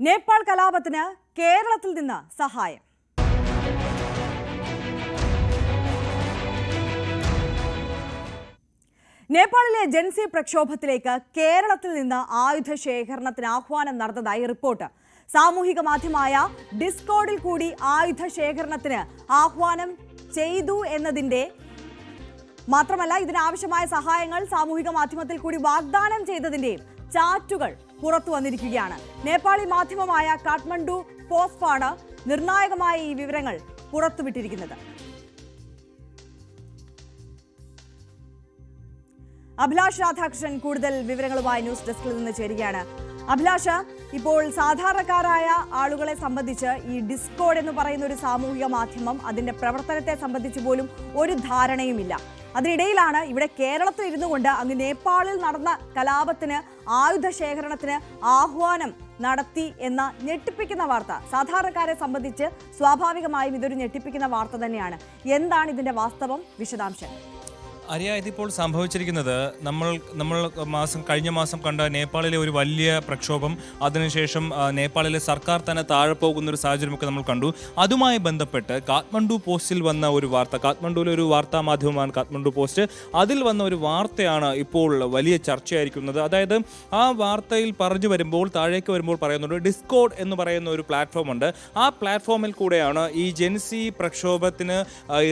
നേപ്പാൾ കലാപത്തിന് കേരളത്തിൽ നിന്ന് സഹായം. നേപ്പാളിലെ ജൻസി പ്രക്ഷോഭത്തിലേക്ക് കേരളത്തിൽ നിന്ന് ആയുധ ശേഖരണത്തിന് ആഹ്വാനം നടന്നതായി റിപ്പോർട്ട്. സാമൂഹിക മാധ്യമമായ ഡിസ്കോഡിൽ കൂടി ആയുധ ശേഖരണത്തിന് ആഹ്വാനം ചെയ്തു എന്നതിന്റെ മാത്രമല്ല, ഇതിനാവശ്യമായ സഹായങ്ങൾ സാമൂഹിക മാധ്യമത്തിൽ കൂടി വാഗ്ദാനം ചെയ്തതിന്റെയും ചാറ്റുകൾ പുറത്തു വന്നിരിക്കുകയാണ്. നേപ്പാളി മാധ്യമമായ കാഠ്മണ്ഡു പോസ്റ്റാണ് നിർണായകമായ ഈ വിവരങ്ങൾ പുറത്തുവിട്ടിരിക്കുന്നത്. അഭിലാഷ് രാധാകൃഷ്ണൻ കൂടുതൽ വിവരങ്ങളുമായി ന്യൂസ് ഡെസ്കിൽ നിന്ന് ചേരുകയാണ്. അഭിലാഷ്, ഇപ്പോൾ സാധാരണക്കാരായ ആളുകളെ സംബന്ധിച്ച് ഈ ഡിസ്കോഡ് എന്ന് പറയുന്ന ഒരു സാമൂഹിക മാധ്യമം, അതിന്റെ പ്രവർത്തനത്തെ സംബന്ധിച്ച് പോലും ഒരു ധാരണയുമില്ല. അതിനിടയിലാണ് ഇവിടെ കേരളത്തിൽ ഇരുന്നു കൊണ്ട് അങ്ങ് നേപ്പാളിൽ നടന്ന കലാപത്തിന് ആയുധ ശേഖരണത്തിന് ആഹ്വാനം നടത്തി എന്ന ഞെട്ടിപ്പിക്കുന്ന വാർത്ത. സാധാരണക്കാരെ സംബന്ധിച്ച് സ്വാഭാവികമായും ഇതൊരു ഞെട്ടിപ്പിക്കുന്ന വാർത്ത തന്നെയാണ്. എന്താണ് ഇതിന്റെ വാസ്തവം, വിശദാംശം? അറിയാ, ഇതിപ്പോൾ സംഭവിച്ചിരിക്കുന്നത് കഴിഞ്ഞ മാസം കണ്ട നേപ്പാളിലെ ഒരു വലിയ പ്രക്ഷോഭം, അതിനുശേഷം നേപ്പാളിലെ സർക്കാർ തന്നെ താഴെ പോകുന്ന ഒരു സാഹചര്യമൊക്കെ നമ്മൾ കണ്ടു. അതുമായി ബന്ധപ്പെട്ട് കാഠ്മണ്ഡു പോസ്റ്റിൽ വന്ന ഒരു വാർത്ത, കാഠ്മണ്ഡുവിലെ ഒരു വാർത്താ മാധ്യമമാണ് കാഠ്മണ്ഡു പോസ്റ്റ്, അതിൽ വന്ന ഒരു വാർത്തയാണ് ഇപ്പോൾ വലിയ ചർച്ചയായിരിക്കുന്നത്. അതായത് ആ വാർത്തയിൽ പറഞ്ഞു വരുമ്പോൾ, താഴേക്ക് വരുമ്പോൾ പറയുന്നുണ്ട്, ഡിസ്കോഡ് എന്ന് പറയുന്ന ഒരു പ്ലാറ്റ്ഫോം ഉണ്ട്. ആ പ്ലാറ്റ്ഫോമിൽ കൂടെയാണ് ഈ ജെൻസി പ്രക്ഷോഭത്തിന്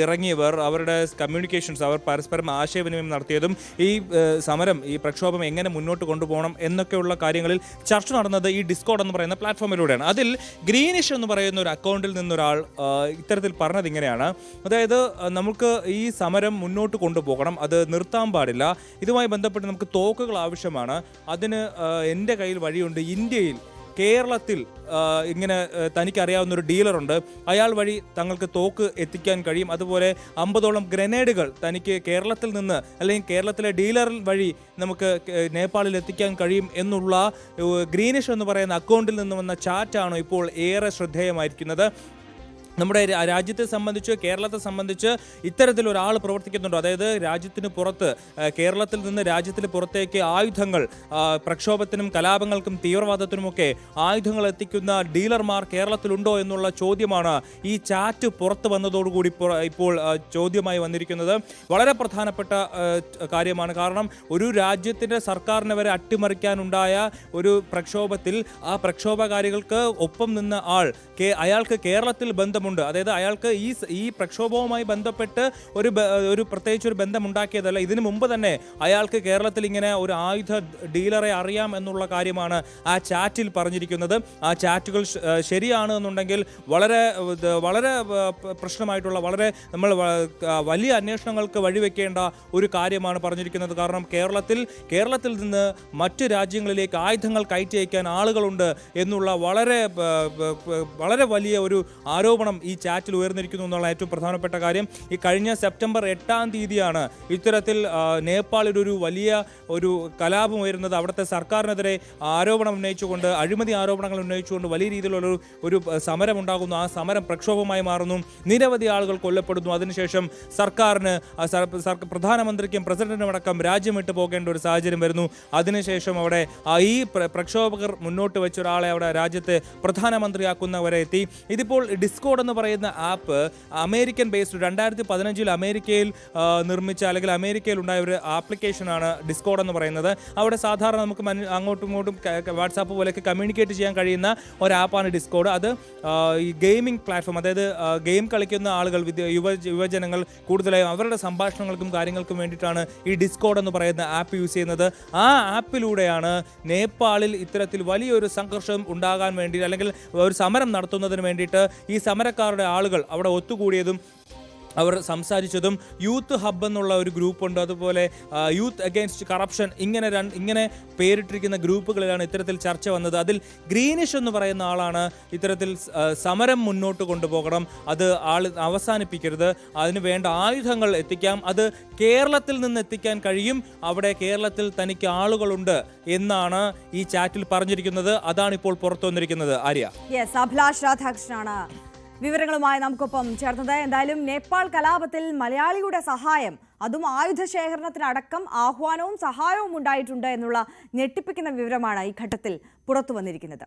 ഇറങ്ങിയവർ അവരുടെ കമ്മ്യൂണിക്കേഷൻസ്, അവർ പരസ്പരം ആശയവിനിമയം നടത്തിയതും ഈ പ്രക്ഷോഭം എങ്ങനെ മുന്നോട്ട് കൊണ്ടുപോകണം എന്നൊക്കെയുള്ള കാര്യങ്ങളിൽ ചർച്ച നടന്നത് ഈ ഡിസ്കോഡ് എന്ന് പറയുന്ന പ്ലാറ്റ്ഫോമിലൂടെയാണ്. അതിൽ ഗ്രീനിഷ് എന്ന് പറയുന്ന ഒരു അക്കൗണ്ടിൽ നിന്നൊരാൾ ഇത്തരത്തിൽ പറഞ്ഞത് ഇങ്ങനെയാണ്: അതായത് നമുക്ക് ഈ സമരം മുന്നോട്ട് കൊണ്ടുപോകണം, അത് നിർത്താൻ പാടില്ല, ഇതുമായി ബന്ധപ്പെട്ട് നമുക്ക് തോക്കുകൾ ആവശ്യമാണ്, അതിന് എൻ്റെ കയ്യിൽ വഴിയുണ്ട്, ഇന്ത്യയിൽ കേരളത്തിൽ ഇങ്ങനെ തനിക്കറിയാവുന്ന ഒരു ഡീലറുണ്ട്, അയാൾ വഴി തങ്ങൾക്ക് തോക്ക് എത്തിക്കാൻ കഴിയും, അതുപോലെ 50ഓളം ഗ്രനേഡുകൾ തനിക്ക് കേരളത്തിൽ നിന്ന് അല്ലെങ്കിൽ കേരളത്തിലെ ഡീലർ വഴി നമുക്ക് നേപ്പാളിൽ എത്തിക്കാൻ കഴിയും എന്നുള്ള ഗ്രീനിഷ് എന്ന് പറയുന്ന അക്കൗണ്ടിൽ നിന്ന് വന്ന ചാറ്റാണ് ഇപ്പോൾ ഏറെ ശ്രദ്ധേയമായിരിക്കുന്നത്. നമ്മുടെ രാജ്യത്തെ സംബന്ധിച്ച്, കേരളത്തെ സംബന്ധിച്ച് ഇത്തരത്തിലൊരാൾ പ്രവർത്തിക്കുന്നുണ്ടോ? അതായത് രാജ്യത്തിന് പുറത്ത്, കേരളത്തിൽ നിന്ന് രാജ്യത്തിന് പുറത്തേക്ക് ആയുധങ്ങൾ, പ്രക്ഷോഭത്തിനും കലാപങ്ങൾക്കും തീവ്രവാദത്തിനുമൊക്കെ ആയുധങ്ങൾ എത്തിക്കുന്ന ഡീലർമാർ കേരളത്തിലുണ്ടോ എന്നുള്ള ചോദ്യമാണ് ഈ ചാറ്റ് പുറത്ത് വന്നതോടുകൂടി ഇപ്പോൾ ചോദ്യമായി വന്നിരിക്കുന്നത്. വളരെ പ്രധാനപ്പെട്ട കാര്യമാണ്. കാരണം ഒരു രാജ്യത്തിൻ്റെ സർക്കാരിനെ വരെ അട്ടിമറിക്കാനുണ്ടായ ഒരു പ്രക്ഷോഭത്തിൽ ആ പ്രക്ഷോഭകാരികൾക്ക് ഒപ്പം നിന്ന അയാൾക്ക് കേരളത്തിൽ ബന്ധമുണ്ട്. അതായത് അയാൾക്ക് ഈ പ്രക്ഷോഭവുമായി ബന്ധപ്പെട്ട് ഒരു പ്രത്യേകിച്ച് ഒരു ബന്ധമുണ്ടാക്കിയതല്ല. ഇതിനു മുമ്പ് തന്നെ അയാൾക്ക് കേരളത്തിൽ ഇങ്ങനെ ഒരു ആയുധ ഡീലറെ അറിയാം എന്നുള്ള കാര്യമാണ് ആ ചാറ്റിൽ പറഞ്ഞിരിക്കുന്നത്. ആ ചാറ്റുകൾ ശരിയാണ് എന്നുണ്ടെങ്കിൽ വളരെ വളരെ പ്രശ്നമായിട്ടുള്ള, വളരെ നമ്മൾ വലിയ അന്വേഷണങ്ങൾക്ക് വഴിവെക്കേണ്ട ഒരു കാര്യമാണ് പറഞ്ഞിരിക്കുന്നത്. കാരണം കേരളത്തിൽ നിന്ന് മറ്റ് രാജ്യങ്ങളിലേക്ക് ആയുധങ്ങൾ കയറ്റി അയക്കാൻ ആളുകളുണ്ട് എന്നുള്ള വളരെ വലിയ ഒരു ആരോപണം ഈ ചാറ്റിൽ ഉയർന്നിരിക്കുന്നു എന്നുള്ള ഏറ്റവും പ്രധാനപ്പെട്ട കാര്യം. ഈ കഴിഞ്ഞ സെപ്റ്റംബർ 8-ാം തീയതിയാണ് ഇത്തരത്തിൽ നേപ്പാളിൽ ഒരു വലിയ ഒരു കലാപം ഉയരുന്നത്. അവിടുത്തെ സർക്കാരിനെതിരെ അഴിമതി ആരോപണങ്ങൾ ഉന്നയിച്ചുകൊണ്ട് വലിയ രീതിയിലുള്ള ഒരു സമരം ഉണ്ടാകുന്നു. ആ സമരം പ്രക്ഷോഭമായി മാറുന്നു, നിരവധി ആളുകൾ കൊല്ലപ്പെടുന്നു. അതിനുശേഷം പ്രധാനമന്ത്രിക്കും പ്രസിഡന്റിനും അടക്കം രാജ്യം വിട്ടു പോകേണ്ട ഒരു സാഹചര്യം വരുന്നു. അതിനുശേഷം അവിടെ ഈ പ്രക്ഷോഭകർ മുന്നോട്ട് വെച്ച ഒരാളെ അവിടെ രാജ്യത്തെ പ്രധാനമന്ത്രിയാക്കുന്നവരെ എത്തി. ഇതിപ്പോൾ ഡിസ്കോഡ് എന്ന് പറയുന്ന ആപ്പ് അമേരിക്കൻ ബേസ്ഡ്, 2015 അമേരിക്കയിൽ നിർമ്മിച്ച അല്ലെങ്കിൽ അമേരിക്കയിൽ ഉണ്ടായ ഒരു ആപ്ലിക്കേഷനാണ് ഡിസ്കോഡ് എന്ന് പറയുന്നത്. അവിടെ സാധാരണ നമുക്ക് അങ്ങോട്ടും ഇങ്ങോട്ടും വാട്സാപ്പ് പോലെയൊക്കെ കമ്മ്യൂണിക്കേറ്റ് ചെയ്യാൻ കഴിയുന്ന ഒരു ആപ്പാണ് ഡിസ്കോഡ്. അത് ഈ ഗെയിമിംഗ് പ്ലാറ്റ്ഫോം, അതായത് ഗെയിം കളിക്കുന്ന ആളുകൾ, യുവജനങ്ങൾ കൂടുതലായും അവരുടെ സംഭാഷണങ്ങൾക്കും കാര്യങ്ങൾക്കും വേണ്ടിയിട്ടാണ് ഈ ഡിസ്കോഡ് എന്ന് പറയുന്ന ആപ്പ് യൂസ് ചെയ്യുന്നത്. ആ ആപ്പിലൂടെയാണ് നേപ്പാളിൽ ഇത്തരത്തിൽ വലിയൊരു സംഘർഷം ഉണ്ടാകാൻ വേണ്ടി, അല്ലെങ്കിൽ ഒരു സമരം നടത്തുന്നതിന് വേണ്ടിയിട്ട് ഈ സമരക്കാരുടെ ആളുകൾ അവിടെ ഒത്തുകൂടിയതും അവർ സംസാരിച്ചതും. യൂത്ത് ഹബ്ബ് എന്നുള്ള ഒരു ഗ്രൂപ്പുണ്ട്, അതുപോലെ യൂത്ത് അഗെയിൻസ്റ്റ് കറപ്ഷൻ, ഇങ്ങനെ പേരിട്ടിരിക്കുന്ന ഗ്രൂപ്പുകളിലാണ് ഇത്തരത്തിൽ ചർച്ച വന്നത്. അതിൽ ഗ്രീനിഷ് എന്ന് പറയുന്ന ആളാണ് ഇത്തരത്തിൽ സമരം മുന്നോട്ട് കൊണ്ടുപോകണം, അത് അവസാനിപ്പിക്കരുത്, അതിന് വേണ്ട ആയുധങ്ങൾ എത്തിക്കാം, അത് കേരളത്തിൽ നിന്ന് എത്തിക്കാൻ കഴിയും, അവിടെ കേരളത്തിൽ തനിക്ക് ആളുകളുണ്ട് എന്നാണ് ഈ ചാറ്റിൽ പറഞ്ഞിരിക്കുന്നത്. അതാണ് ഇപ്പോൾ പുറത്തു വന്നിരിക്കുന്നത്. ആര്യ, അഭിലാഷ് രാധാകൃഷ്ണനാണ് വിവരങ്ങളുമായി നമുക്കൊപ്പം ചേർന്നത്. എന്തായാലും നേപ്പാൾ കലാപത്തിൽ മലയാളിയുടെ സഹായം, അതും ആയുധ ശേഖരണത്തിനടക്കം ആഹ്വാനവും സഹായവും ഉണ്ടായിട്ടുണ്ട് എന്നുള്ള ഞെട്ടിപ്പിക്കുന്ന വിവരമാണ് ഈ ഘട്ടത്തിൽ പുറത്തു വന്നിരിക്കുന്നത്.